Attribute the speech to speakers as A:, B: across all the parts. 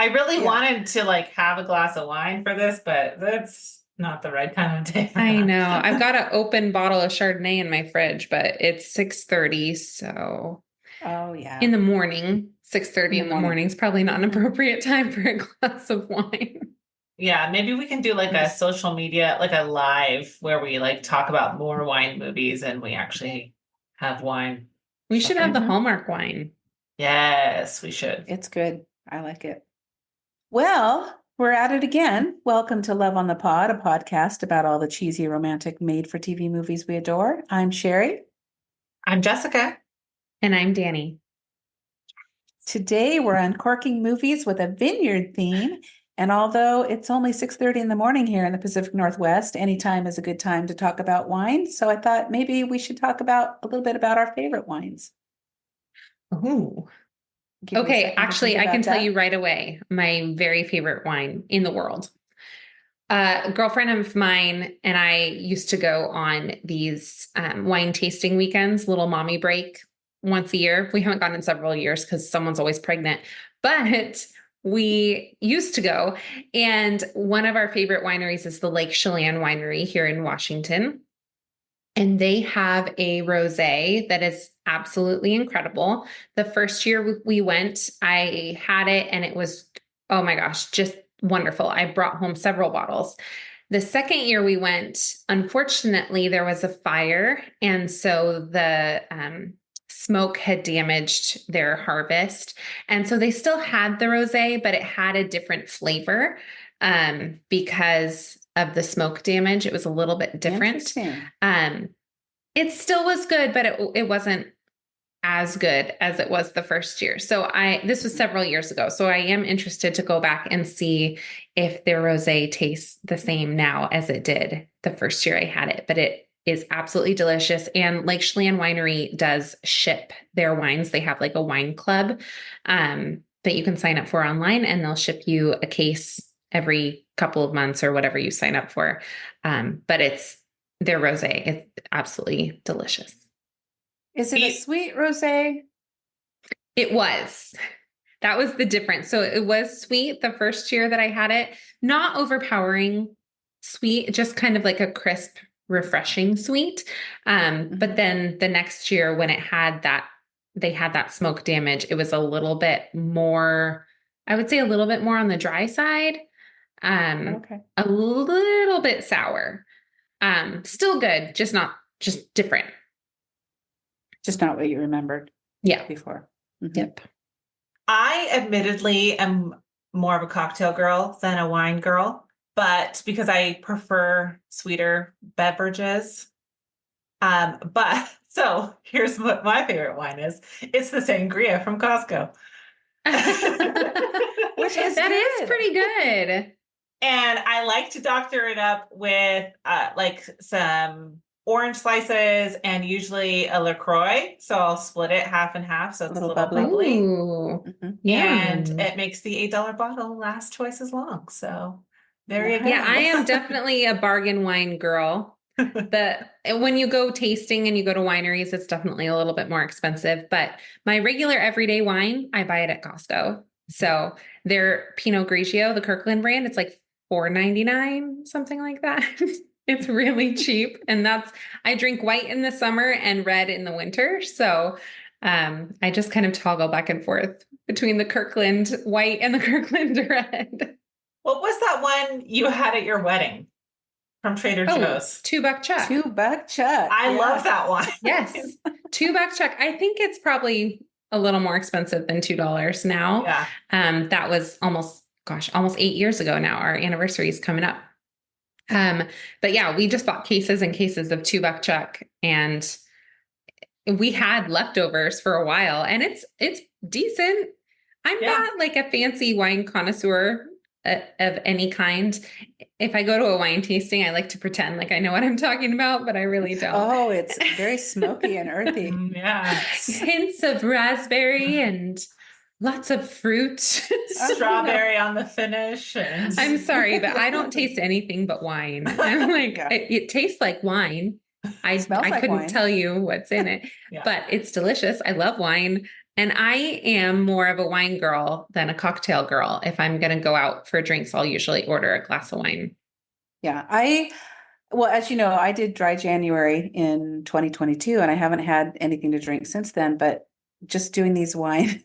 A: I really wanted to like have a glass of wine for this, but that's not the right time of day for
B: I
A: that.
B: know. I've got an open bottle of Chardonnay in my fridge, but it's 6:30, so
C: Oh yeah.
B: in the morning, 6:30 in the morning is probably not an
C: Mhm.
B: appropriate time for a glass of wine.
A: Yeah, maybe we can do like a social media, like a live where we like talk about more wine movies and we actually have wine.
B: We should have the
C: Mhm.
B: Hallmark wine.
A: Yes, we should.
C: It's good. I like it. Well, we're at it again. Welcome to Love on the Pod, a podcast about all the cheesy, romantic, made-for-TV movies we adore. I'm Sherri.
A: I'm Jessica.
B: And I'm Danny.
C: Today, we're uncorking movies with a vineyard theme. And although it's only 6:30 in the morning here in the Pacific Northwest, any time is a good time to talk about wine. So I thought maybe we should talk about a little bit about our favorite wines.
B: Ooh.
C: Give you a
B: Okay,
C: second to
B: actually,
C: think
B: I can
C: about
B: tell
C: that.
B: you right away my very favorite wine in the world. A girlfriend of mine and I used to go on these wine tasting weekends, little mommy break once a year. We haven't gone in several years because someone's always pregnant, but we used to go. And one of our favorite wineries is the Lake Chelan Winery here in Washington. And they have a rosé that is absolutely incredible. The first year we went, I had it and it was, oh my gosh, just wonderful. I brought home several bottles. The second year we went, unfortunately, there was a fire. And so the smoke had damaged their harvest. And so they still had the rosé, but it had a different flavor because of the smoke damage. It was a little bit different. It still was good, but it wasn't as good as it was the first year. So this was several years ago. So I am interested to go back and see if their rosé tastes the same now as it did the first year I had it. But it is absolutely delicious. And Lake Chelan Winery does ship their wines. They have like a wine club that you can sign up for online, and they'll ship you a case every couple of months or whatever you sign up for. But it's their rosé. It's absolutely delicious.
C: Is it a sweet rosé?
B: It was. That was the difference. So it was sweet the first year that I had it, not overpowering sweet, just kind of like a crisp, refreshing sweet. But then the next year when they had that smoke damage, it was a little bit more, I would say a little bit more on the dry side. A little bit sour. Still good, just different.
C: Just not what you remembered.
B: Yeah.
C: Before.
B: Yep.
A: I admittedly am more of a cocktail girl than a wine girl, but because I prefer sweeter beverages. But so here's what my favorite wine is. It's the sangria from Costco.
C: Which is
B: pretty good.
A: And I like to doctor it up with like some orange slices and usually a LaCroix. So I'll split it half and half. So it's a little bubbly. And it makes the $8 bottle last twice as long. So there you go.
B: Yeah, I am definitely a bargain wine girl. When you go tasting and you go to wineries, it's definitely a little bit more expensive. But my regular everyday wine, I buy it at Costco. So their Pinot Grigio, the Kirkland brand, it's like $4.99, something like that. It's really cheap. And I drink white in the summer and red in the winter. So I just kind of toggle back and forth between the Kirkland white and the Kirkland red.
A: What was that one you had at your wedding from Trader Joe's?
B: $2 Chuck.
C: $2 Chuck.
A: I love that one.
B: Yes. $2 Chuck. I think it's probably a little more expensive than $2 now.
A: Yeah.
B: That was almost 8 years ago now. Our anniversary is coming up. But yeah, we just bought cases and cases of $2 Chuck, and we had leftovers for a while, and it's decent. I'm not like a fancy wine connoisseur of any kind. If I go to a wine tasting, I like to pretend like I know what I'm talking about, but I really don't.
C: Oh, it's very smoky and earthy.
A: Yeah.
B: Hints of raspberry and lots of fruit.
A: Strawberry on the finish.
B: I'm sorry, but I don't taste anything but wine. I'm like, it tastes like wine. I couldn't tell you what's in it, but it's delicious. I love wine. And I am more of a wine girl than a cocktail girl. If I'm going to go out for drinks, I'll usually order a glass of wine.
C: Yeah. Well, as you know, I did dry January in 2022 and I haven't had anything to drink since then, but just doing these wine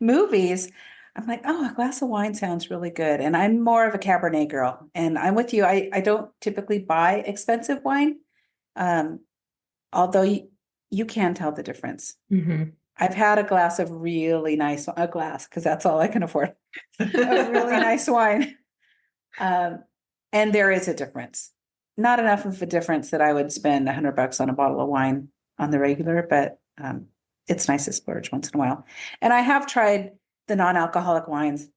C: movies, I'm like, oh, a glass of wine sounds really good. And I'm more of a Cabernet girl. And I'm with you. I don't typically buy expensive wine. Although you can tell the difference.
B: Mm-hmm.
C: I've had a glass of really nice, a glass, because that's all I can afford, of really nice wine. And there is a difference. Not enough of a difference that I would spend $100 on a bottle of wine on the regular, but it's nice to splurge once in a while. And I have tried the non-alcoholic wines.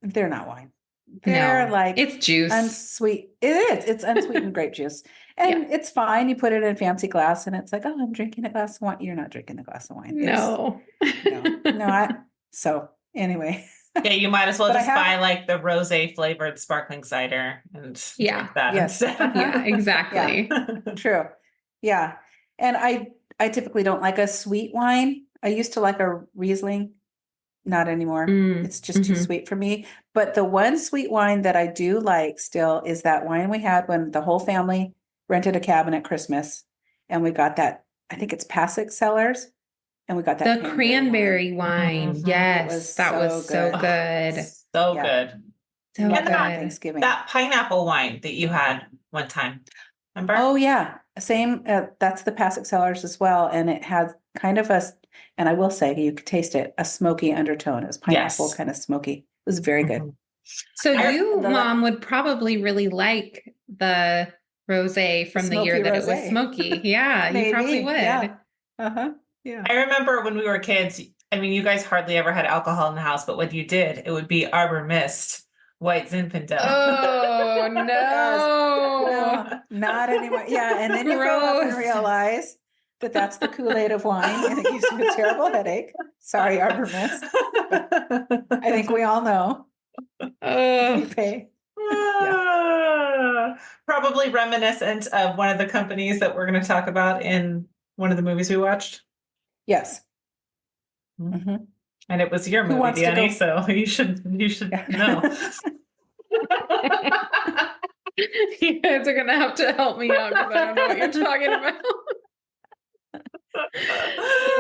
C: They're not wine. They're like
B: it's juice.
C: Unsweet. It is. It's unsweetened grape juice. And it's fine. You put it in a fancy glass and it's like, oh, I'm drinking a glass of wine. You're not drinking a glass of wine.
B: No.
C: So anyway.
A: Yeah, you might as well just buy like the rosé flavored sparkling cider and drink that instead.
B: Yeah, exactly.
C: Yeah. True. Yeah. And I typically don't like a sweet wine. I used to like a Riesling. Not anymore. It's just too sweet for me. But the one sweet wine that I do like still is that wine we had when the whole family rented a cabin at Christmas. And we got that, I think it's Passaic Cellars. And we got that
B: the cranberry wine.
A: Mm-hmm.
B: Yes, that was so good.
A: So good.
B: So good.
C: Thanksgiving.
A: That pineapple wine that you had one time. Remember?
C: Oh, yeah. Same. That's the Passaic Cellars as well. And it had kind of and I will say, you could taste it, a smoky undertone. It was pineapple, kind of smoky. It was very good.
B: So Mom, would probably really like the rosé from the year that it was smoky. Yeah, you probably would.
C: Yeah. Uh-huh. Yeah.
A: I remember when we were kids, I mean, you guys hardly ever had alcohol in the house, but when you did, it would be Arbor Mist, White Zinfandel.
B: Oh, no.
C: No, not anymore. Yeah, and then you grow up and realize that that's the Kool-Aid of wine, and it gives you a terrible headache. Sorry, Arbor Mist. I think we all know. You pay.
A: Probably reminiscent of one of the companies that we're going to talk about in one of the movies we watched.
C: Yes.
A: Mm-hmm. And it was your movie, Danny, so you should know.
B: You guys are gonna have to help me out because I don't know what you're talking about.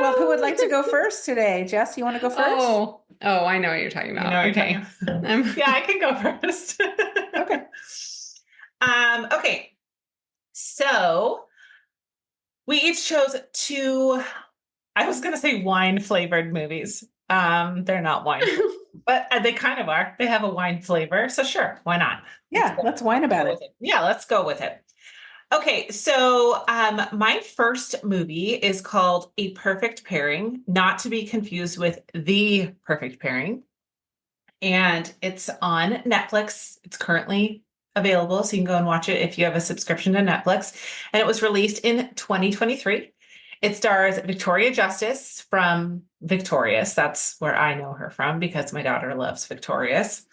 C: Well, who would like to go first today? Jess, you want to go first?
B: Oh, I know what you're talking about. Okay.
A: Yeah, I can go first.
C: Okay.
A: Okay. So we each chose two, I was going to say wine flavored movies. They're not wine, but they kind of are. They have a wine flavor. So sure, why not?
C: Yeah, let's whine about it.
A: Yeah, let's go with it. Okay, so my first movie is called A Perfect Pairing, not to be confused with The Perfect Pairing. And it's on Netflix. It's currently available, so you can go and watch it if you have a subscription to Netflix. And it was released in 2023. It stars Victoria Justice from Victorious. That's where I know her from because my daughter loves Victorious.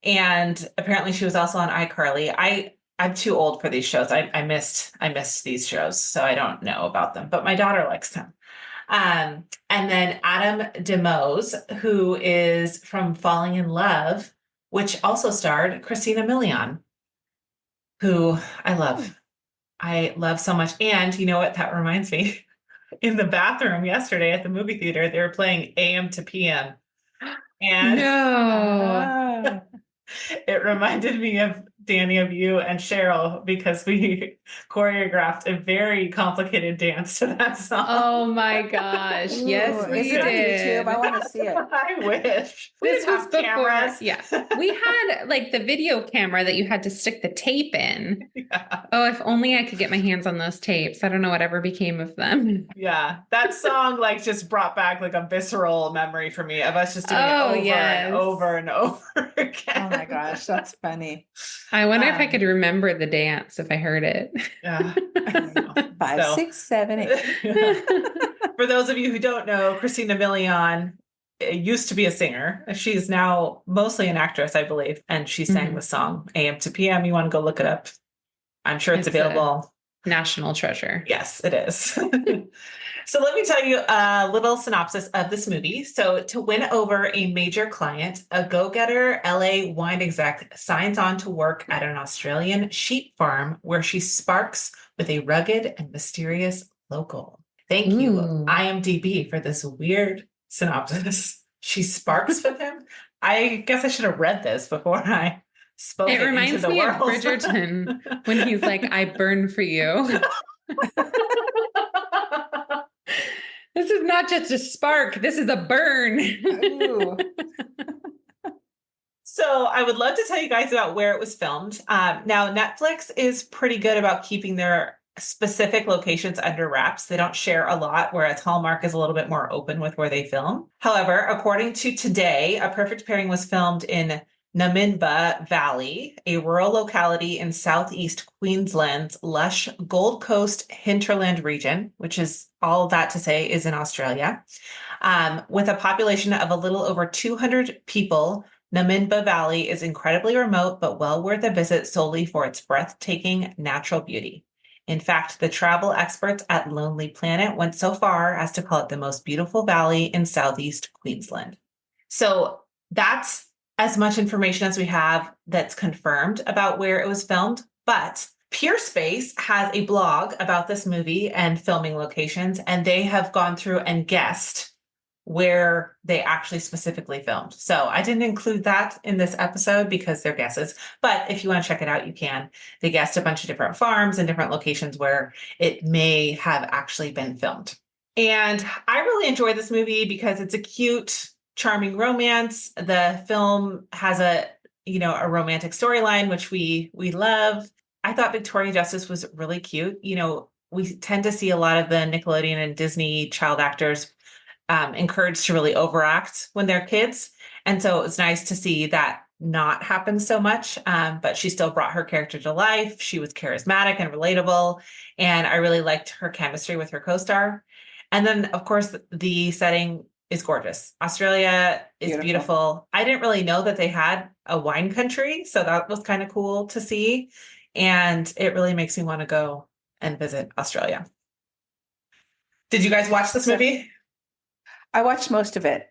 A: And apparently she was also on iCarly. I'm too old for these shows. I missed these shows, so I don't know about them, but my daughter likes them. And then Adam DeMose, who is from Falling in Love, which also starred Christina Milian, who I love. I love so much. And you know what? That reminds me. In the bathroom yesterday at the movie theater, they were playing AM to PM. And
B: no.
A: It reminded me of Danny, of you and Cheryl, because we choreographed a very complicated dance to that song.
B: Oh my gosh. Yes, we did.
C: On YouTube? I want to see it.
A: I wish.
B: This was before. Cameras. Yeah. We had like the video camera that you had to stick the tape in. Yeah. Oh, if only I could get my hands on those tapes. I don't know whatever became of them.
A: Yeah. That song like just brought back like a visceral memory for me of us just doing it over and over and over again.
C: Oh my gosh, that's funny.
B: I wonder if I could remember the dance if I heard it.
A: Yeah.
C: 5, 6, 7, 8.
A: For those of you who don't know, Christina Milian used to be a singer. She's now mostly an actress, I believe. And she sang the song AM to PM. You want to go look it up? I'm sure it's available
B: national treasure.
A: Yes, it is. So let me tell you a little synopsis of this movie. So to win over a major client, a go-getter LA wine exec signs on to work at an Australian sheep farm where she sparks with a rugged and mysterious local. Thank you, IMDb, for this weird synopsis. She sparks with him. I guess I should have read this before I spoke it
B: reminds
A: into the
B: me
A: world.
B: Of Bridgerton when he's like, I burn for you. This is not just a spark. This is a burn.
A: So I would love to tell you guys about where it was filmed. Now, Netflix is pretty good about keeping their specific locations under wraps. They don't share a lot, whereas Hallmark is a little bit more open with where they film. However, according to Today, A Perfect Pairing was filmed in Naminba Valley, a rural locality in southeast Queensland's lush Gold Coast hinterland region, which is all that to say is in Australia. With a population of a little over 200 people, Naminba Valley is incredibly remote, but well worth a visit solely for its breathtaking natural beauty. In fact, the travel experts at Lonely Planet went so far as to call it the most beautiful valley in southeast Queensland. So that's as much information as we have that's confirmed about where it was filmed. But Peerspace has a blog about this movie and filming locations, and they have gone through and guessed where they actually specifically filmed. So I didn't include that in this episode because they're guesses, but if you want to check it out, you can. They guessed a bunch of different farms and different locations where it may have actually been filmed. And I really enjoyed this movie because it's a cute, charming romance. The film has a romantic storyline, which we love. I thought Victoria Justice was really cute. We tend to see a lot of the Nickelodeon and Disney child actors encouraged to really overact when they're kids. And so it was nice to see that not happen so much, but she still brought her character to life. She was charismatic and relatable, and I really liked her chemistry with her co-star. And then, of course, the setting is gorgeous. Australia is beautiful. I didn't really know that they had a wine country, so that was kind of cool to see. And it really makes me want to go and visit Australia. Did you guys watch this movie?
C: I watched most of it.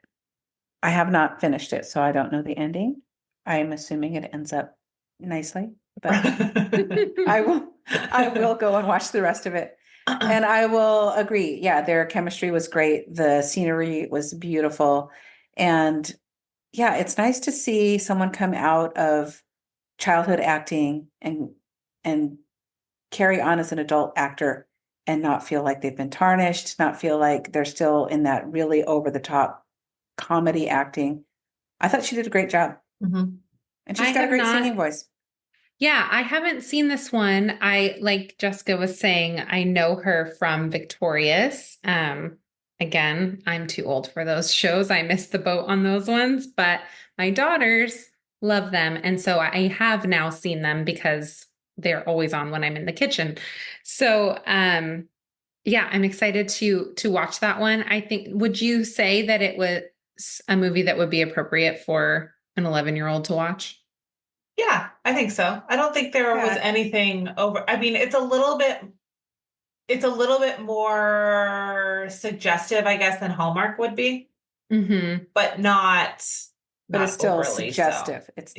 C: I have not finished it, so I don't know the ending. I'm assuming it ends up nicely, but I will go and watch the rest of it. And I will agree. Yeah, their chemistry was great. The scenery was beautiful. And yeah, it's nice to see someone come out of childhood acting and carry on as an adult actor and not feel like they've been tarnished, not feel like they're still in that really over-the-top comedy acting. I thought she did a great job.
A: Mm-hmm.
C: And she's got a great singing voice.
B: Yeah, I haven't seen this one. Like Jessica was saying, I know her from Victorious. Again, I'm too old for those shows. I missed the boat on those ones, but my daughters love them. And so I have now seen them because they're always on when I'm in the kitchen. So, yeah, I'm excited to watch that one. I think, would you say that it was a movie that would be appropriate for an 11-year-old to watch?
A: Yeah, I think so. I don't think there was anything over. I mean, it's a little bit more suggestive, I guess, than Hallmark would be, but not.
C: But it's still suggestive.
A: So.
C: It's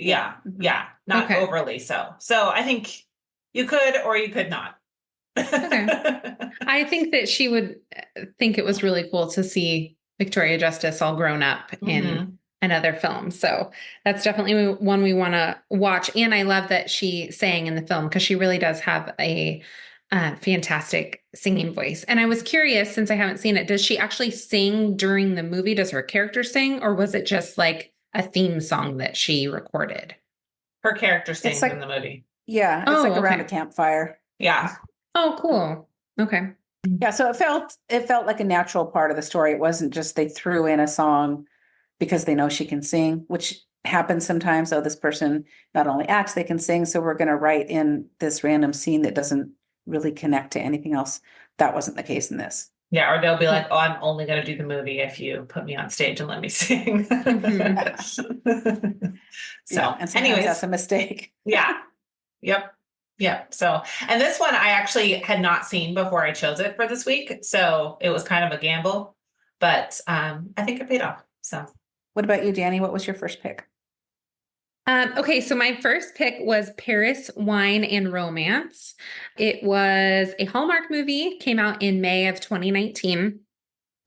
A: not overly so. So I think you could or you could not.
B: Okay. I think that she would think it was really cool to see Victoria Justice all grown up in another film. So that's definitely one we want to watch. And I love that she sang in the film because she really does have a fantastic singing voice. And I was curious, since I haven't seen it, does she actually sing during the movie? Does her character sing, or was it just like a theme song that she recorded?
A: Her character sings in the movie.
C: Yeah. It's around a campfire.
A: Yeah.
B: Oh, cool. Okay.
C: Yeah. So it felt like a natural part of the story. It wasn't just they threw in a song because they know she can sing, which happens sometimes. Oh, this person not only acts, they can sing. So we're going to write in this random scene that doesn't really connect to anything else. That wasn't the case in this.
A: Yeah, or they'll be like, "Oh, I'm only going to do the movie if you put me on stage and let me sing." So,
C: anyways, that's a mistake.
A: Yeah. Yep. Yeah. So, and this one I actually had not seen before I chose it for this week. So it was kind of a gamble, but I think it paid off. So,
C: What about you, Danny? What was your first pick?
B: Okay, so my first pick was Paris Wine and Romance. It was a Hallmark movie, came out in May of 2019.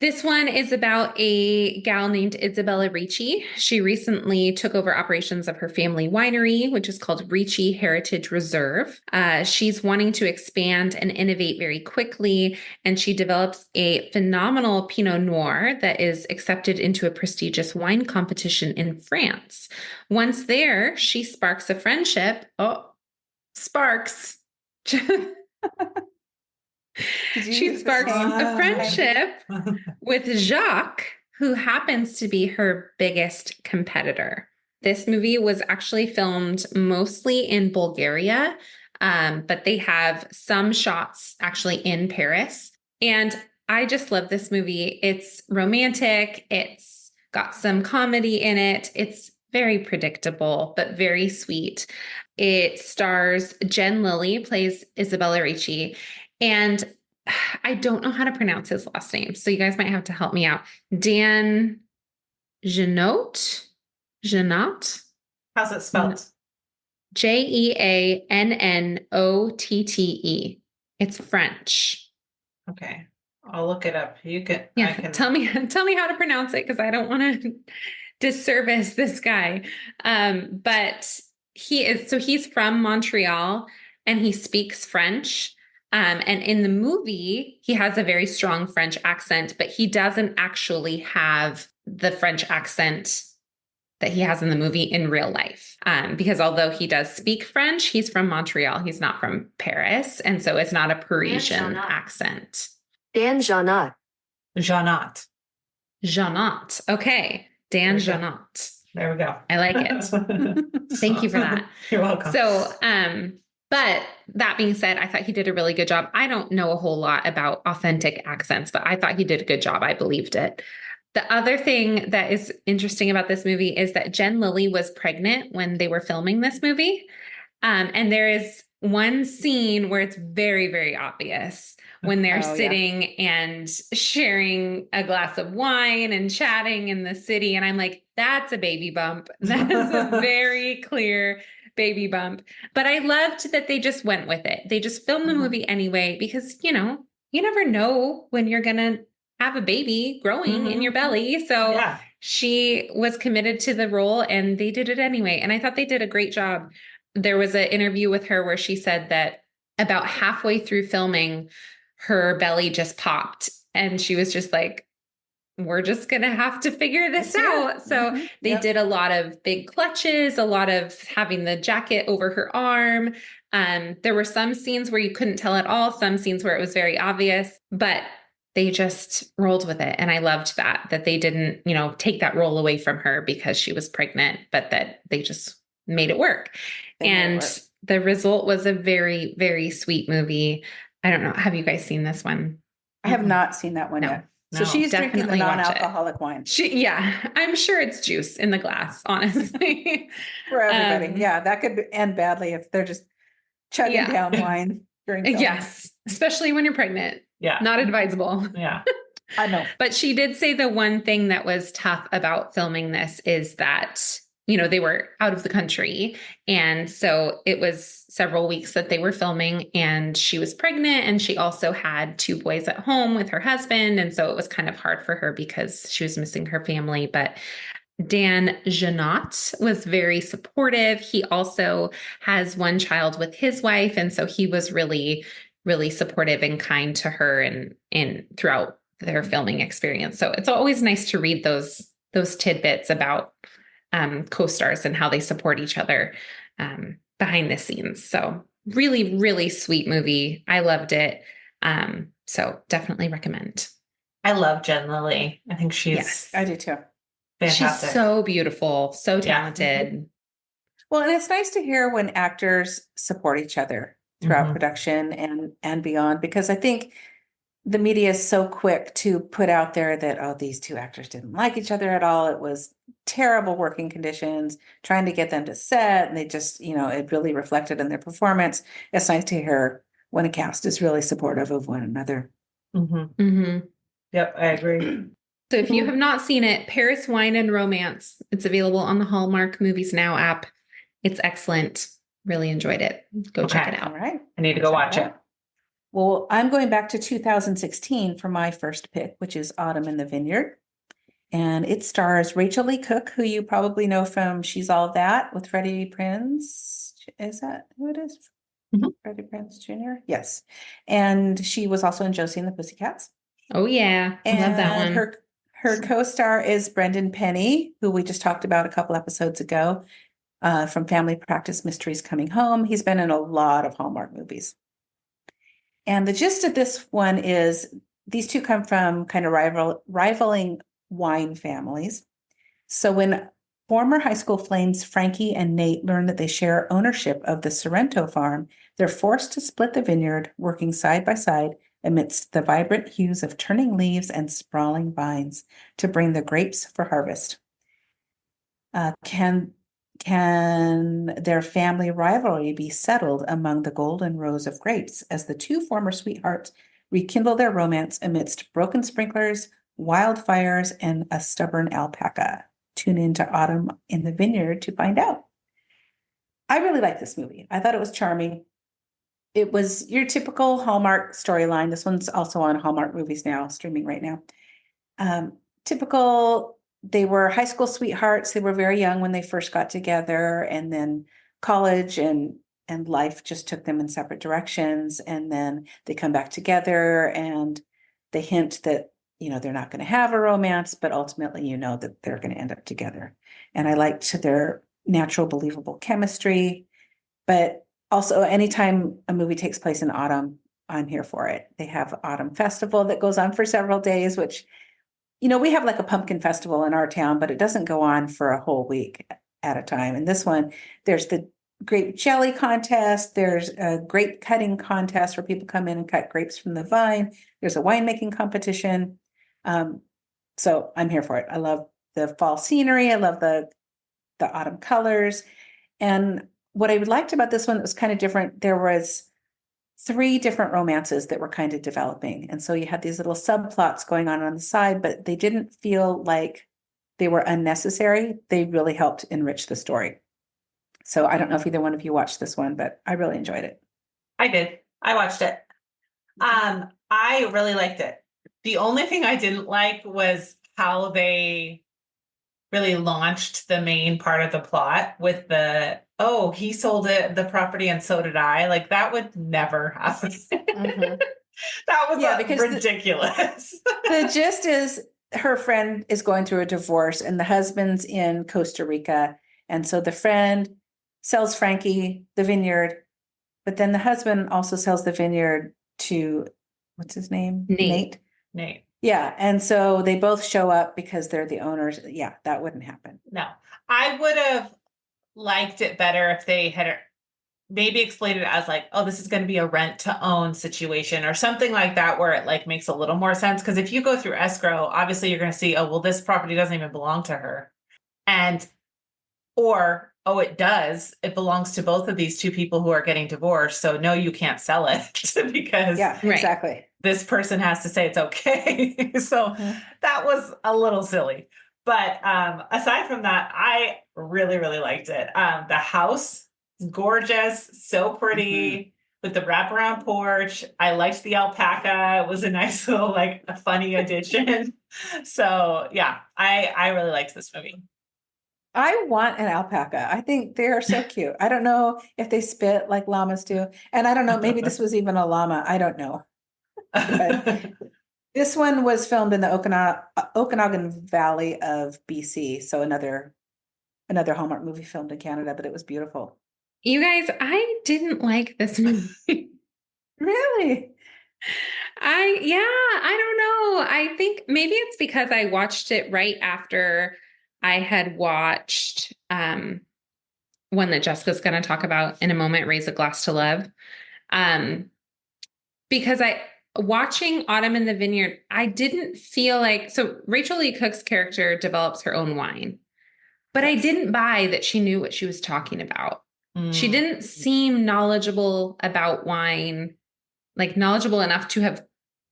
B: This one is about a gal named Isabella Ricci. She recently took over operations of her family winery, which is called Ricci Heritage Reserve. She's wanting to expand and innovate very quickly, and she develops a phenomenal Pinot Noir that is accepted into a prestigious wine competition in France. Once there, she sparks a friendship. Oh, sparks. She sparks a friendship with Jacques, who happens to be her biggest competitor. This movie was actually filmed mostly in Bulgaria, but they have some shots actually in Paris. And I just love this movie. It's romantic. It's got some comedy in it. It's very predictable, but very sweet. It stars Jen Lilly, plays Isabella Ricci. And I don't know how to pronounce his last name, so you guys might have to help me out. Dan Jeannot?
A: How's it spelled?
B: Jeannotte. It's French.
A: Okay. I'll look it up. You can,
B: Yeah,
A: I can
B: tell me how to pronounce it, because I don't want to disservice this guy. But he's from Montreal and he speaks French. And in the movie, he has a very strong French accent, but he doesn't actually have the French accent that he has in the movie in real life. Because although he does speak French, he's from Montreal. He's not from Paris. And so it's not a Parisian accent.
D: Dan Jeannot.
A: Jeannot.
B: Jeannot. Okay. Dan Jeannot.
A: There we go.
B: I like it. Thank you for that.
A: You're welcome.
B: So, but that being said, I thought he did a really good job. I don't know a whole lot about authentic accents, but I thought he did a good job. I believed it. The other thing that is interesting about this movie is that Jen Lilly was pregnant when they were filming this movie. And there is one scene where it's very, very obvious when they're sitting and sharing a glass of wine and chatting in the city. And I'm like, that's a baby bump. That is a very clear baby bump. But I loved that they just went with it. They just filmed the movie anyway, because, you never know when you're going to have a baby growing in your belly. So she was committed to the role and they did it anyway. And I thought they did a great job. There was an interview with her where she said that about halfway through filming, her belly just popped. And she was just like, we're just going to have to figure this out. So they did a lot of big clutches, a lot of having the jacket over her arm. There were some scenes where you couldn't tell at all, some scenes where it was very obvious, but they just rolled with it. And I loved that they didn't, take that role away from her because she was pregnant, but that they just made it work. The result was a very, very sweet movie. I don't know. Have you guys seen this one?
C: I have not seen that one yet. So she's drinking the non-alcoholic wine.
B: I'm sure it's juice in the glass, honestly.
C: For everybody. That could end badly if they're just chugging down wine during filming.
B: Yes, especially when you're pregnant.
A: Yeah.
B: Not advisable.
A: Yeah.
C: I know.
B: But she did say the one thing that was tough about filming this is that, they were out of the country. And so it was several weeks that they were filming, and she was pregnant, and she also had 2 boys at home with her husband. And so it was kind of hard for her because she was missing her family. But Dan Jeannot was very supportive. He also has 1 child with his wife. And so he was really, really supportive and kind to her and throughout their filming experience. So it's always nice to read those tidbits about co-stars and how they support each other behind the scenes. So really, really sweet movie. I loved it. So definitely recommend.
A: I love Jen Lilly. I think
C: Yes, I do too.
A: Fantastic.
B: She's so beautiful, so talented.
C: Well, and it's nice to hear when actors support each other throughout production and beyond, because I think the media is so quick to put out there that, oh, these two actors didn't like each other at all. It was terrible working conditions, trying to get them to set. And they just, it really reflected in their performance. It's nice to hear when a cast is really supportive of one another.
A: Yep, I agree.
B: So if you have not seen it, Paris Wine and Romance, it's available on the Hallmark Movies Now app. It's excellent. Really enjoyed it. Go check it out.
C: All right.
A: I need to go watch it.
C: Well, I'm going back to 2016 for my first pick, which is Autumn in the Vineyard. And it stars Rachel Lee Cook, who you probably know from She's All That with Freddie Prinze. Is that who it is? Freddie Prinze Jr.? Yes. And she was also in Josie and the Pussycats.
B: Oh, yeah. I love that one.
C: Her co-star is Brendan Penny, who we just talked about a couple episodes ago, from Family Practice Mysteries Coming Home. He's been in a lot of Hallmark movies. And the gist of this one is these two come from kind of rivaling wine families. So when former high school flames Frankie and Nate learn that they share ownership of the Sorrento farm, they're forced to split the vineyard, working side by side amidst the vibrant hues of turning leaves and sprawling vines to bring the grapes for harvest. Can their family rivalry be settled among the golden rows of grapes as the two former sweethearts rekindle their romance amidst broken sprinklers, wildfires, and a stubborn alpaca? Tune into Autumn in the Vineyard to find out. I really like this movie. I thought it was charming. It was your typical Hallmark storyline. This one's also on Hallmark Movies Now, streaming right now. Typical. They were high school sweethearts. They were very young when they first got together, and then college and life just took them in separate directions. And then they come back together and they hint that, they're not going to have a romance, but ultimately, that they're going to end up together. And I liked their natural, believable chemistry. But also, anytime a movie takes place in autumn, I'm here for it. They have Autumn Festival that goes on for several days, which we have like a pumpkin festival in our town, but it doesn't go on for a whole week at a time. And this one, there's the grape jelly contest. There's a grape cutting contest where people come in and cut grapes from the vine. There's a winemaking competition. So I'm here for it. I love the fall scenery. I love the autumn colors. And what I liked about this one that was kind of different, there was 3 different romances that were kind of developing. And so you had these little subplots going on the side, but they didn't feel like they were unnecessary. They really helped enrich the story. So I don't know if either one of you watched this one, but I really enjoyed it.
A: I did. I watched it. I really liked it. The only thing I didn't like was how they really launched the main part of the plot with he sold the property and so did I. Like, that would never happen. That was ridiculous.
C: The gist is her friend is going through a divorce and the husband's in Costa Rica. And so the friend sells Frankie the vineyard, but then the husband also sells the vineyard to, what's his name? Nate. Yeah. And so they both show up because they're the owners. Yeah, that wouldn't happen.
A: No, I would have liked it better if they had maybe explained it as like, oh, this is going to be a rent to own situation or something like that, where it like makes a little more sense. Because if you go through escrow, obviously you're going to see, oh, well, this property doesn't even belong to her. Or, oh, it does. It belongs to both of these two people who are getting divorced. So no, you can't sell it because
C: exactly.
A: This person has to say it's okay. So that was a little silly. But aside from that, I really, really liked it. The house is gorgeous, so pretty with the wraparound porch. I liked the alpaca. It was a nice little, like, a funny addition. So yeah, I really liked this movie.
C: I want an alpaca. I think they are so cute. I don't know if they spit like llamas do. And I don't know, maybe this was even a llama. I don't know. But this one was filmed in the Okanagan Valley of BC. So another Hallmark movie filmed in Canada, but it was beautiful.
B: You guys, I didn't like this movie.
C: Really?
B: I don't know. I think maybe it's because I watched it right after I had watched one that Jessica's going to talk about in a moment, Raise a Glass to Love. Because watching Autumn in the Vineyard, I didn't feel like, so Rachel Lee Cook's character develops her own wine, but I didn't buy that she knew what she was talking about. She didn't seem knowledgeable about wine, like knowledgeable enough to have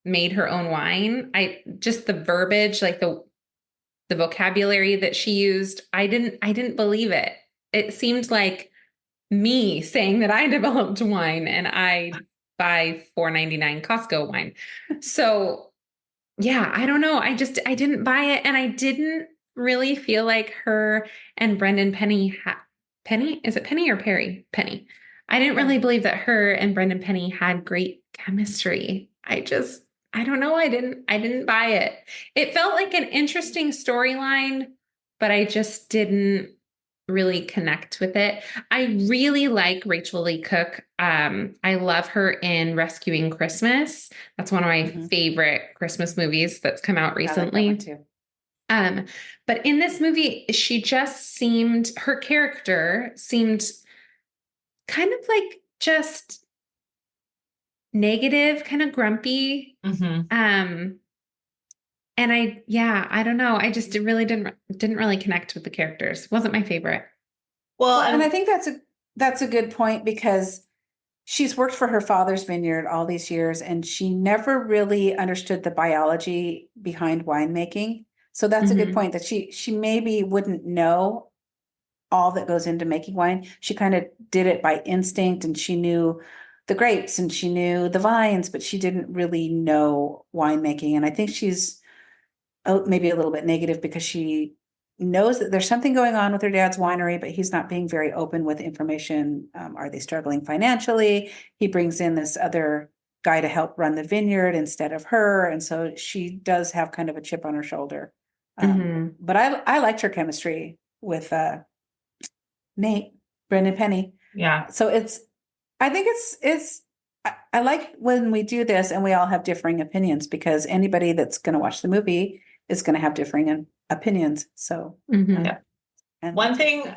B: made her own wine. Just the verbiage, like the vocabulary that she used, I didn't believe it. It seemed like me saying that I developed wine and I buy $4.99 Costco wine. So yeah, I don't know. I didn't buy it. And I didn't really feel like her and Brendan Penny Penny? Is it Penny or Perry? Penny. I didn't really believe that her and Brendan Penny had great chemistry. I don't know. I didn't buy it. It felt like an interesting storyline, but I just didn't really connect with it. I really like Rachel Lee Cook. I love her in Rescuing Christmas. That's one of my favorite Christmas movies that's come out recently.
C: I like that one too.
B: But in this movie, her character seemed kind of like just negative, kind of grumpy. And I don't know. I just really didn't really connect with the characters. Wasn't my favorite.
C: Well, and I think that's a good point because she's worked for her father's vineyard all these years and she never really understood the biology behind winemaking. So that's a good point that she maybe wouldn't know all that goes into making wine. She kind of did it by instinct and she knew the grapes and she knew the vines, but she didn't really know winemaking. And I think she's maybe a little bit negative because she knows that there's something going on with her dad's winery, but he's not being very open with information. Are they struggling financially? He brings in this other guy to help run the vineyard instead of her. And so she does have kind of a chip on her shoulder. But I liked her chemistry with Brendan Penny.
A: Yeah.
C: So I think I like when we do this and we all have differing opinions because anybody that's going to watch the movie is going to have differing opinions. So,
A: yeah. And one thing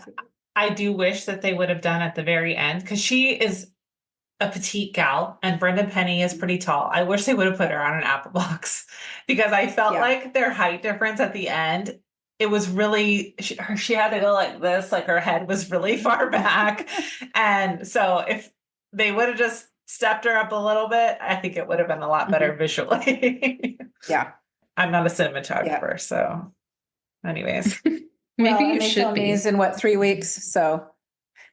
A: I do wish that they would have done at the very end, because she is a petite gal and Brendan Penny is pretty tall. I wish they would have put her on an apple box because I felt like their height difference at the end, it was really, she had to go like this, like her head was really far back. And so if they would have just stepped her up a little bit, I think it would have been a lot better visually.
C: Yeah.
A: I'm not a cinematographer, so anyways.
B: Maybe you should be.
C: These in 3 weeks, so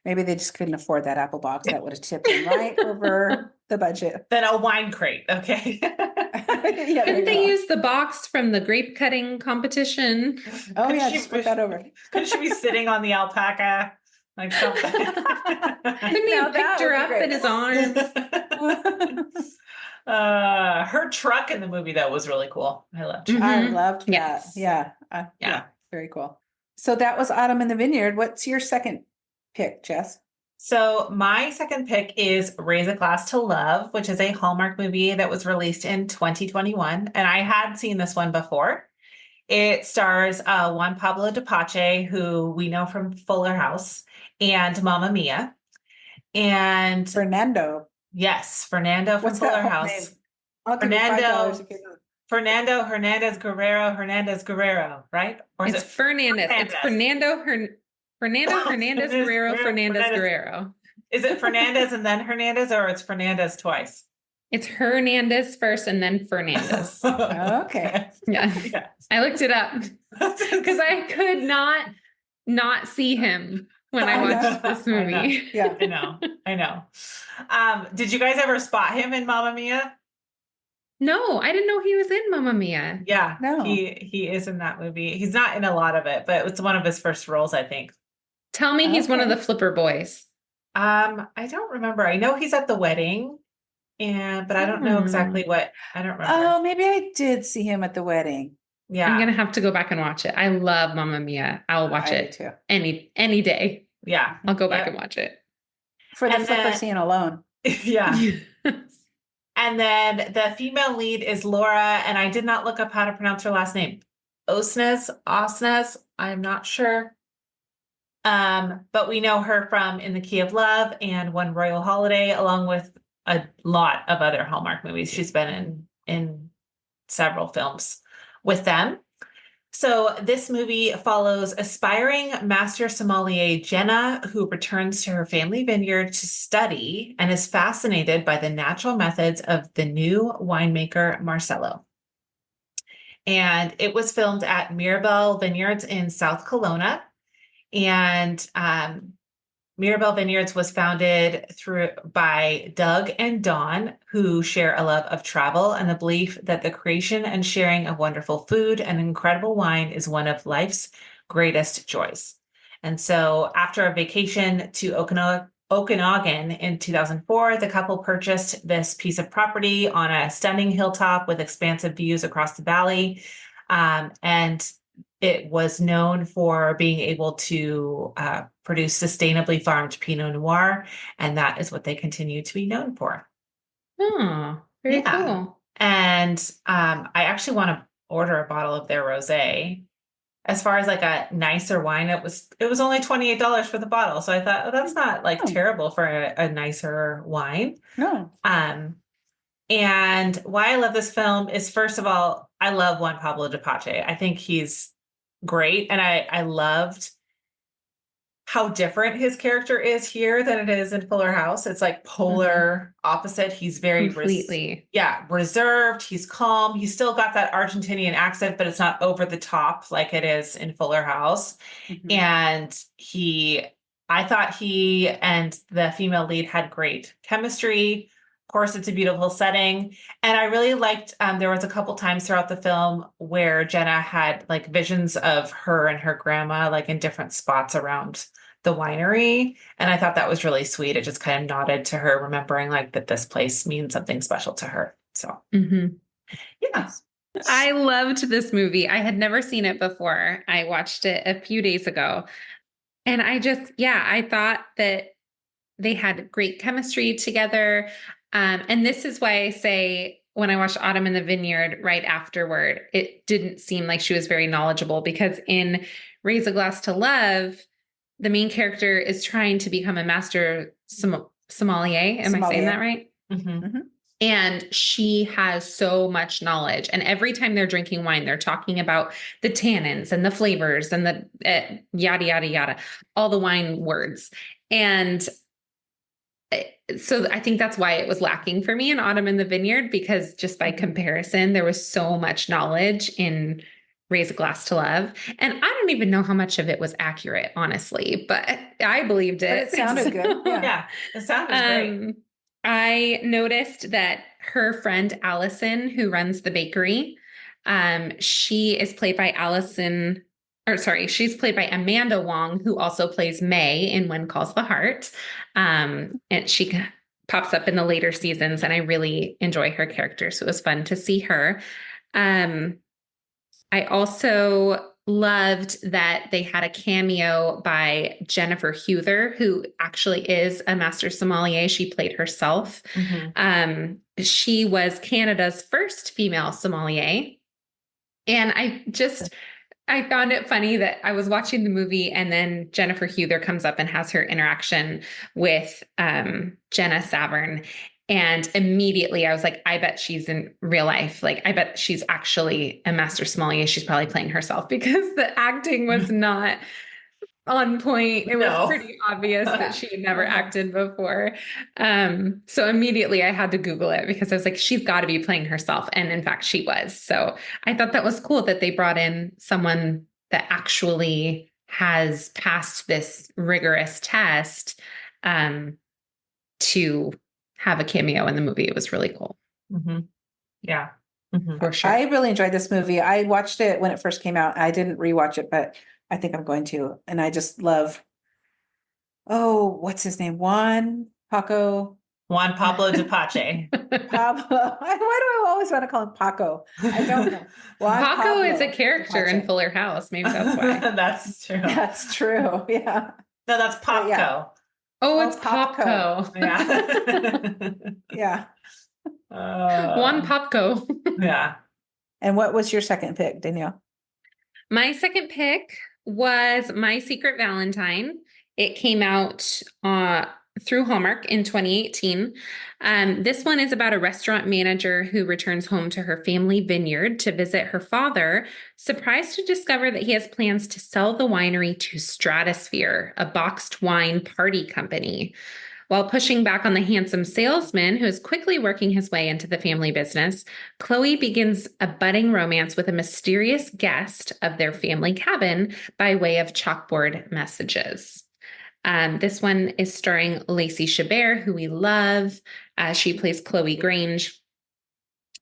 C: maybe they just couldn't afford that apple box. That would have tipped them right over the budget.
A: Then a wine crate, okay.
B: Couldn't they use the box from the grape cutting competition?
C: Oh yeah, just put that over.
A: Could she be sitting on the alpaca? Like something.
B: Couldn't he have picked her up in his arms?
A: Her truck in the movie though was really cool. I loved her.
C: I loved that.
B: Yes.
C: Yeah, very cool. So that was Autumn in the Vineyard. What's your second pick, Jess?
A: So my second pick is Raise a Glass to Love, which is a Hallmark movie that was released in 2021. And I had seen this one before. It stars Juan Pablo de Pache, who we know from Fuller House, and Mamma Mia. And
C: Fernando.
A: Yes, Fernando from Fuller House. Fernando Hernandez Guerrero, right? Or is
B: it's Fernandez. It's Fernando Hernandez Guerrero Guerrero.
A: Is it Fernandez and then Hernandez, or it's Fernandez twice?
B: It's Hernandez first and then Fernandez.
C: Okay.
B: Yeah. I looked it up because I could not see him when I watched this movie.
A: I know. Did you guys ever spot him in Mamma Mia?
B: No, I didn't know he was in Mamma Mia.
A: Yeah,
C: no.
A: He is in that movie. He's not in a lot of it, but it's one of his first roles, I think.
B: Tell me he's one of the Flipper boys.
A: I don't remember. I know he's at the wedding, but I don't know exactly what. I don't remember.
C: Oh, maybe I did see him at the wedding.
A: Yeah,
B: I'm gonna have to go back and watch it. I love Mamma Mia. I'll watch it too. Any day.
A: Yeah,
B: I'll go back and watch it
C: for the Flipper scene alone.
A: Yeah. And then the female lead is Laura, and I did not look up how to pronounce her last name. Osnes, I'm not sure. But we know her from In the Key of Love and One Royal Holiday, along with a lot of other Hallmark movies. She's been in several films with them. So this movie follows aspiring master sommelier Jenna, who returns to her family vineyard to study and is fascinated by the natural methods of the new winemaker Marcelo. And it was filmed at Mirabel Vineyards in South Kelowna. And Mirabel Vineyards was founded by Doug and Dawn, who share a love of travel and the belief that the creation and sharing of wonderful food and incredible wine is one of life's greatest joys. And so after a vacation to Okanagan in 2004, the couple purchased this piece of property on a stunning hilltop with expansive views across the valley. And it was known for being able to produce sustainably farmed Pinot Noir, and that is what they continue to be known for.
B: Oh, very cool.
A: And I actually want to order a bottle of their rosé. As far as like a nicer wine, it was only $28 for the bottle. So I thought, oh, that's not like terrible for a nicer wine.
C: No.
A: And why I love this film is, first of all, I love Juan Pablo de Pache. I think he's great. And I loved how different his character is here than it is in Fuller House. It's like polar opposite. He's very
B: completely
A: reserved. He's calm. He's still got that Argentinian accent, but it's not over the top like it is in Fuller House. And I thought he and the female lead had great chemistry. Of course, it's a beautiful setting. And I really liked, there was a couple times throughout the film where Jenna had like visions of her and her grandma, like in different spots around the winery. And I thought that was really sweet. It just kind of nodded to her, remembering like that this place means something special to her. So, yeah.
B: I loved this movie. I had never seen it before. I watched it a few days ago. And I thought that they had great chemistry together. And this is why I say when I watched Autumn in the Vineyard right afterward, it didn't seem like she was very knowledgeable, because in Raise a Glass to Love, the main character is trying to become a master sommelier. Am I saying that right? And she has so much knowledge. And every time they're drinking wine, they're talking about the tannins and the flavors and the yada, yada, yada, all the wine words. And so I think that's why it was lacking for me in Autumn in the Vineyard, because just by comparison, there was so much knowledge in Raise a Glass to Love. And I don't even know how much of it was accurate, honestly, but I believed it.
C: But it sounded good.
A: Yeah, it sounded great.
B: I noticed that her friend Allison, who runs the bakery, she is played by she's played by Amanda Wong, who also plays May in When Calls the Heart. And she pops up in the later seasons, and I really enjoy her character. So it was fun to see her. I also loved that they had a cameo by Jennifer Huther, who actually is a master sommelier. She played herself. She was Canada's first female sommelier. And I found it funny that I was watching the movie, and then Jennifer Huther comes up and has her interaction with Jenna Savern. And immediately I was like, I bet she's in real life. Like, I bet she's actually a master sommelier. She's probably playing herself, because the acting was not on point. It was pretty obvious that she had never acted before. So immediately I had to Google it, because I was like, she's got to be playing herself. And in fact, she was. So I thought that was cool that they brought in someone that actually has passed this rigorous test to have a cameo in the movie. It was really cool.
A: Yeah.
B: For sure.
C: I really enjoyed this movie. I watched it when it first came out. I didn't rewatch it, but I think I'm going to. And I just love, what's his name? Juan Pablo
A: de Pache.
C: Pablo. Why do I always want to call him Paco? I don't know.
B: Paco is a character in Fuller House. Maybe that's why.
A: That's true.
C: That's true. Yeah.
A: No, that's Popco.
C: Yeah.
B: Oh, it's Popco.
C: Yeah.
B: One Popco.
A: Yeah.
C: And what was your second pick, Danielle?
B: My second pick was My Secret Valentine. It came out through Hallmark in 2018. This one is about a restaurant manager who returns home to her family vineyard to visit her father, surprised to discover that he has plans to sell the winery to Stratosphere, a boxed wine party company. While pushing back on the handsome salesman who is quickly working his way into the family business, Chloe begins a budding romance with a mysterious guest of their family cabin by way of chalkboard messages. This one is starring Lacey Chabert, who we love. She plays Chloe Grange.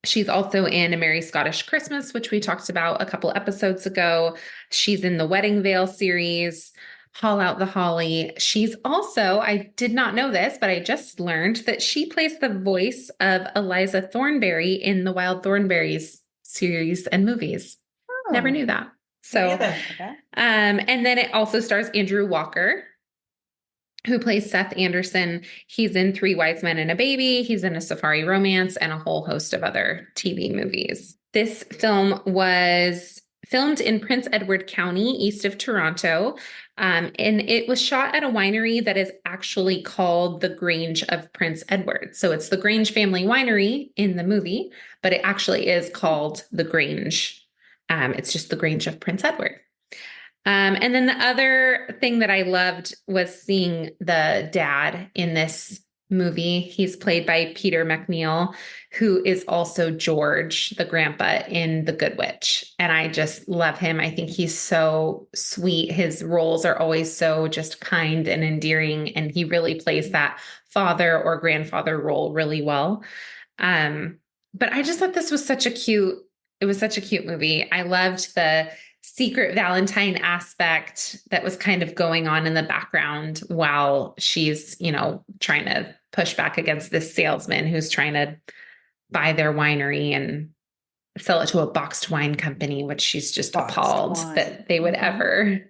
B: She's also in A Merry Scottish Christmas, which we talked about a couple episodes ago. She's in the Wedding Veil series. Haul Out the Holly. She's also, I did not know this, but I just learned that she plays the voice of Eliza Thornberry in the Wild Thornberrys series and movies.
C: Oh.
B: Never knew that. So, and then it also stars Andrew Walker, who plays Seth Anderson. He's in Three Wise Men and a Baby. He's in A Safari Romance and a whole host of other TV movies. This film was filmed in Prince Edward County, east of Toronto. And it was shot at a winery that is actually called the Grange of Prince Edward. So it's the Grange family winery in the movie, but it actually is called the Grange. It's just the Grange of Prince Edward. And then the other thing that I loved was seeing the dad in this movie. He's played by Peter MacNeil, who is also George, the grandpa in The Good Witch. And I just love him. I think he's so sweet. His roles are always so just kind and endearing. And he really plays that father or grandfather role really well. But I just thought this was such a cute movie. I loved the secret Valentine aspect that was kind of going on in the background while she's, trying to push back against this salesman who's trying to buy their winery and sell it to a boxed wine company, which she's just appalled that they would ever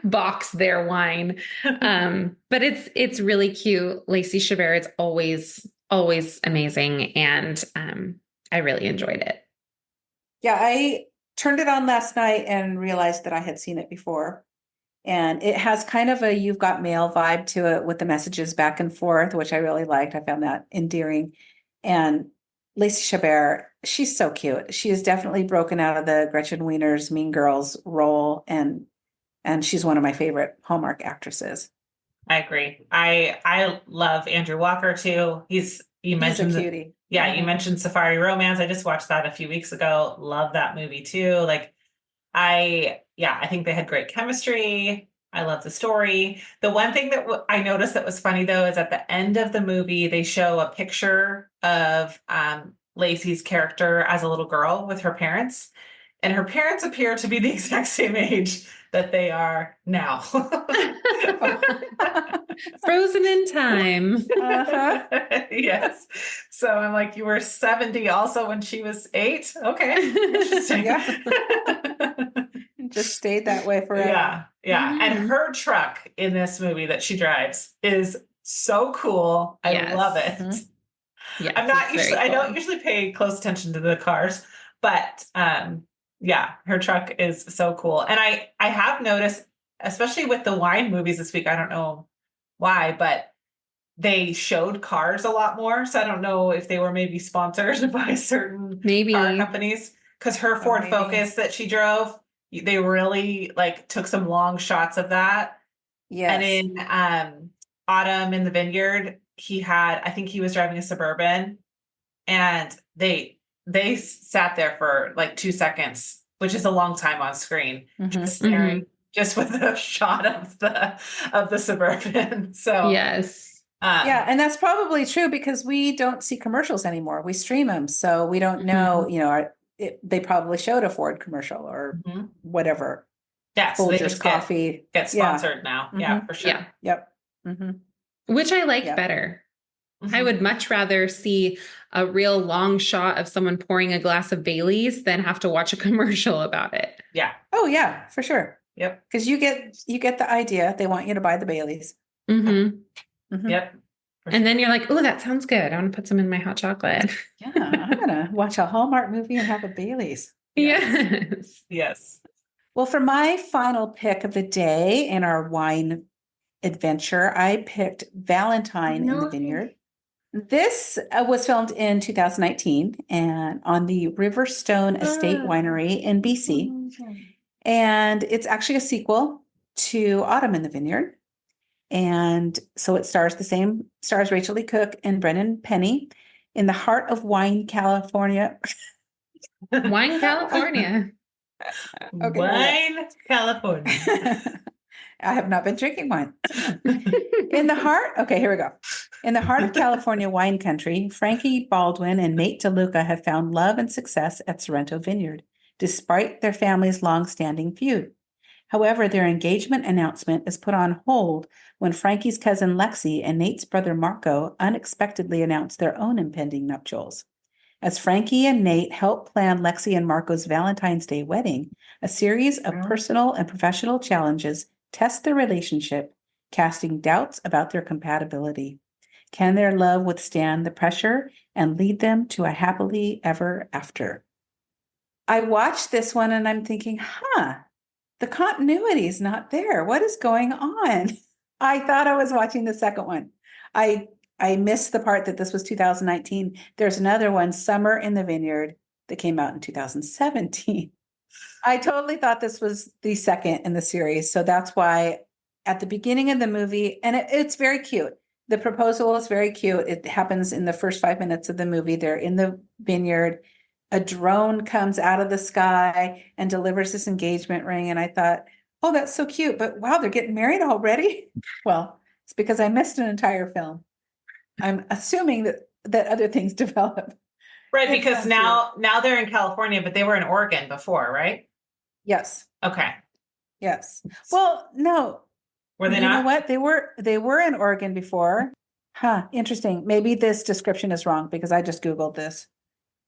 B: box their wine. But it's really cute. Lacey Chabert is always amazing. And I really enjoyed it.
C: Yeah, I turned it on last night and realized that I had seen it before. And it has kind of a You've Got Mail vibe to it with the messages back and forth, which I really liked. I found that endearing. And Lacey Chabert, she's so cute. She is definitely broken out of the Gretchen Wiener's Mean Girls role. And she's one of my favorite Hallmark actresses.
A: I agree. I love Andrew Walker too. He's a cutie. You mentioned Safari Romance. I just watched that a few weeks ago. Love that movie too. I think they had great chemistry. I love the story. The one thing that I noticed that was funny though is at the end of the movie, they show a picture of Lacey's character as a little girl with her parents. And her parents appear to be the exact same age that they are now.
B: Frozen in time.
C: Uh-huh.
B: Yes.
A: So I'm like, you were 70 also when she was 8? Okay. Interesting.
C: Just stayed that way forever.
A: Yeah. Mm-hmm. And her truck in this movie that she drives is so cool. I love it.
B: Mm-hmm. Yes,
A: I don't usually pay close attention to the cars, but her truck is so cool. And I have noticed, especially with the wine movies this week, I don't know why, but they showed cars a lot more. So I don't know if they were maybe sponsored by certain car companies, because her Ford Focus that she drove, they really took some long shots of that. Yes. And in Autumn in the Vineyard, I think he was driving a Suburban, and they sat there for 2 seconds, which is a long time on screen, just staring, just with a shot of the Suburban. So
B: yes.
C: And that's probably true because we don't see commercials anymore. We stream them. So we don't know, they probably showed a Ford commercial or whatever.
A: Yeah. So
C: Folgers coffee.
A: Get sponsored now. Yeah, for sure.
B: Yeah.
C: Yep. Mm-hmm.
B: Which I like better. I would much rather see a real long shot of someone pouring a glass of Bailey's than have to watch a commercial about it.
A: Yeah.
C: Oh yeah, for sure.
A: Yep.
C: Because you get the idea. They want you to buy the Bailey's.
B: Mm-hmm.
C: Mm-hmm.
A: Yep.
B: And then you're like, oh, that sounds good. I want to put some in my hot chocolate.
C: Yeah, I'm gonna watch a Hallmark movie and have a Bailey's.
B: Yes.
A: Yes.
C: Well, for my final pick of the day in our wine adventure, I picked Valentine in the Vineyard. This was filmed in 2019 and on the Riverstone Estate Winery in BC. And it's actually a sequel to Autumn in the Vineyard. And so it stars Rachel Lee Cook and Brendan Penny in the heart of Wine, California.
B: Wine, California.
C: Okay,
A: Wine, California.
C: I have not been drinking wine. In the heart, okay, here we go. In the heart of California wine country, Frankie Baldwin and Nate DeLuca have found love and success at Sorrento Vineyard, despite their family's long-standing feud. However, their engagement announcement is put on hold when Frankie's cousin Lexi and Nate's brother Marco unexpectedly announce their own impending nuptials. As Frankie and Nate help plan Lexi and Marco's Valentine's Day wedding, a series of personal and professional challenges test their relationship, casting doubts about their compatibility. Can their love withstand the pressure and lead them to a happily ever after? I watched this one and I'm thinking, the continuity is not there. What is going on? I thought I was watching the second one. I missed the part that this was 2019. There's another one, Summer in the Vineyard, that came out in 2017. I totally thought this was the second in the series. So that's why at the beginning of the movie, and it's very cute. The proposal is very cute. It happens in the first 5 minutes of the movie. They're in the vineyard. A drone comes out of the sky and delivers this engagement ring. And I thought, oh, that's so cute. But wow, they're getting married already? Well, it's because I missed an entire film. I'm assuming that other things develop.
A: Right, because now they're in California, but they were in Oregon before, right?
C: Yes.
A: Okay.
C: Yes. Well, no.
A: Were they
C: You
A: not?
C: know what? They were in Oregon before. Interesting. Maybe this description is wrong because I just Googled this.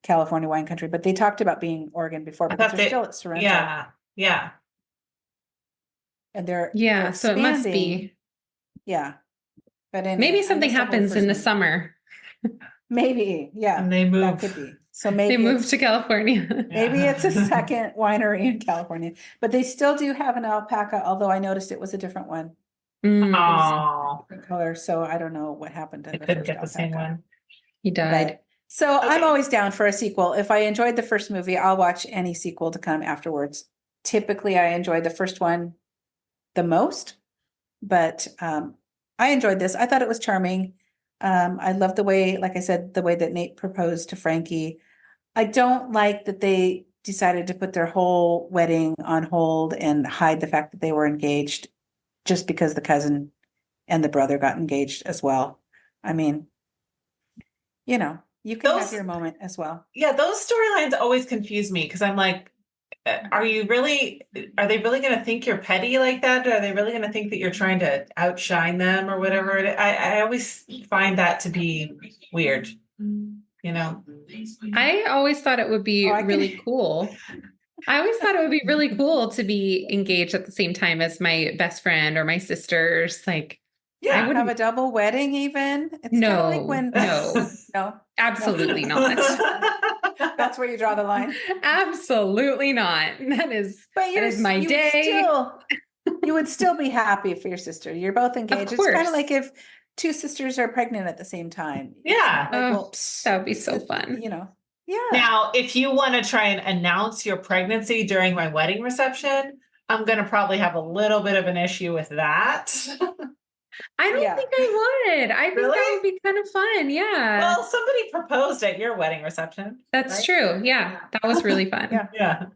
C: California wine country, but they talked about being Oregon before, but they're still at Sorrento.
A: Yeah.
C: And they're
B: so it must be.
C: Yeah. But anyway,
B: maybe something happens in the summer.
C: Maybe, yeah.
A: And they move.
C: That could be. So maybe
B: they moved to California.
C: Maybe it's a second winery in California, but they still do have an alpaca, although I noticed it was a different one.
A: Oh,
C: Different color. So I don't know what happened to
A: I
C: the
A: couldn't
C: first
A: get the same
C: alpaca.
A: one.
B: He died.
C: But, so I'm always down for a sequel. If I enjoyed the first movie, I'll watch any sequel to come afterwards. Typically, I enjoyed the first one the most, but I enjoyed this. I thought it was charming. I love the way, like I said, the way that Nate proposed to Frankie. I don't like that they decided to put their whole wedding on hold and hide the fact that they were engaged just because the cousin and the brother got engaged as well. I mean, you can have your moment as well.
A: Yeah, those storylines always confuse me because I'm like, are they really going to think you're petty like that? Are they really going to think that you're trying to outshine them or whatever? I always find that to be weird,
B: I always thought it would be really cool. I always thought it would be really cool to be engaged at the same time as my best friend or my sisters. Like,
C: I would have a double wedding even. It's
B: no,
C: like when
B: no, absolutely not.
C: That's where you draw the line.
B: Absolutely not. That is my day.
C: You would still be happy for your sister. You're both engaged. It's kind of like if two sisters are pregnant at the same time.
A: Yeah.
B: That would be so fun.
C: Yeah.
A: Now, if you want to try and announce your pregnancy during my wedding reception, I'm going to probably have a little bit of an issue with that.
B: I don't think I would. I think that would be kind of fun. Yeah.
A: Well, somebody proposed at your wedding reception.
B: That's true. Yeah. That was really fun.
A: Yeah.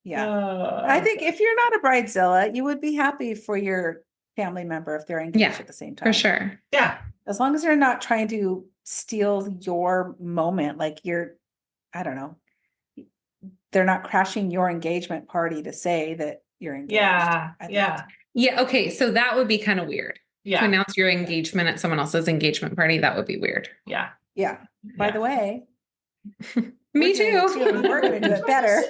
C: Yeah. I think if you're not a bridezilla, you would be happy for your family member if they're engaged at the same time.
B: For sure.
A: Yeah.
C: As long as they're not trying to steal your moment, like I don't know, they're not crashing your engagement party to say that you're engaged.
B: Yeah. Okay. So that would be kind of weird.
A: Yeah.
B: To announce your engagement at someone else's engagement party, that would be weird.
A: Yeah.
C: Yeah. By the way,
B: me too.
C: We're going to do it better.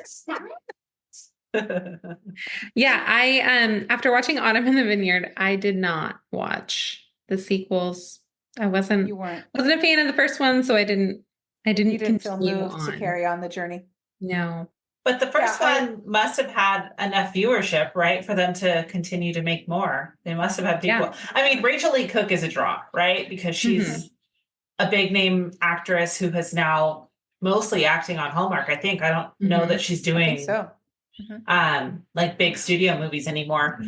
B: Yeah. I after watching Autumn in the Vineyard, I did not watch the sequels. I wasn't a fan of the first one, so I didn't
C: feel
B: continue
C: moved
B: on
C: to carry on the journey.
B: No.
A: But the first
C: Yeah,
A: one must have had enough viewership, right, for them to continue to make more. They must have had people.
B: Yeah.
A: I mean, Rachel Lee Cook is a draw, right? Because she's a big name actress who has now mostly acting on Hallmark. I think I don't know that she's
C: I
A: doing
C: think so.
A: like big studio movies anymore.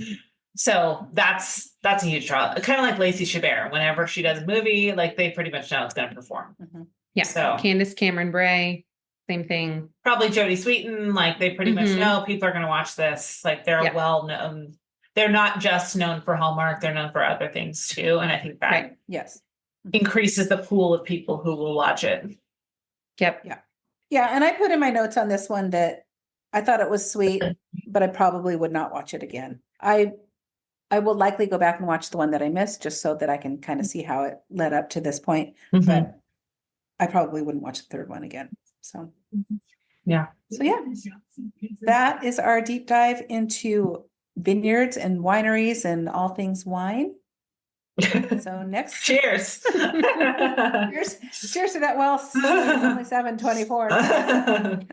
A: So that's a huge draw. Kind of like Lacey Chabert. Whenever she does a movie, like they pretty much know it's going to perform.
B: Yeah.
A: So
B: Candace Cameron Bray, same thing.
A: probably Jodie Sweetin. Like they pretty much know people are going to watch this. Like they're well known. They're not just known for Hallmark. They're known for other things too. And I think that
C: Yes.
A: increases the pool of people who will watch it.
B: Yep.
C: Yeah. And I put in my notes on this one that I thought it was sweet, but I probably would not watch it again. I will likely go back and watch the one that I missed just so that I can kind of see how it led up to this point. But I probably wouldn't watch the third one again. So
A: yeah.
C: So yeah, that is our deep dive into vineyards and wineries and all things wine. So next,
A: cheers.
C: cheers to that. Well, it's only 7:24.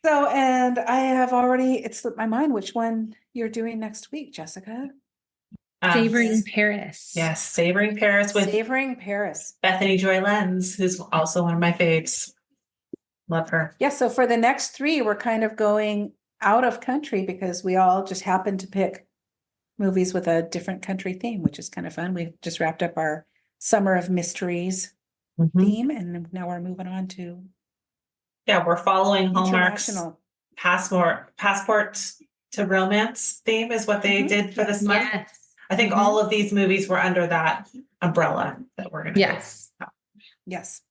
C: So, and I have already, it slipped my mind which one you're doing next week, Jessica.
B: Savoring Paris.
A: Yes, Savoring Paris with
C: Savoring Paris.
A: Bethany Joy Lenz, who's also one of my faves. Love her.
C: Yeah, so for the next 3, we're kind of going out of country because we all just happened to pick movies with a different country theme, which is kind of fun. We've just wrapped up our Summer of Mysteries theme, and now we're moving on to
A: we're following Hallmark's passport to romance theme is what they did for this month.
B: Yes.
A: I think all of these movies were under that umbrella that we're going to
B: Yes.
A: Yes.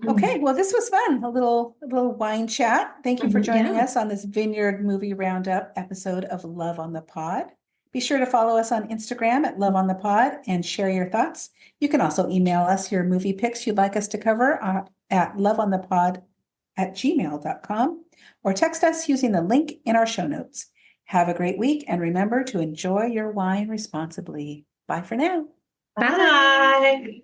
C: Okay, well, this was fun. A little wine chat. Thank you for joining us on this Vineyard Movie Roundup episode of Love on the Pod. Be sure to follow us on Instagram at Love on the Pod and share your thoughts. You can also email us your movie picks you'd like us to cover at loveonthepod@gmail.com or text us using the link in our show notes. Have a great week and remember to enjoy your wine responsibly. Bye for now.
A: Bye.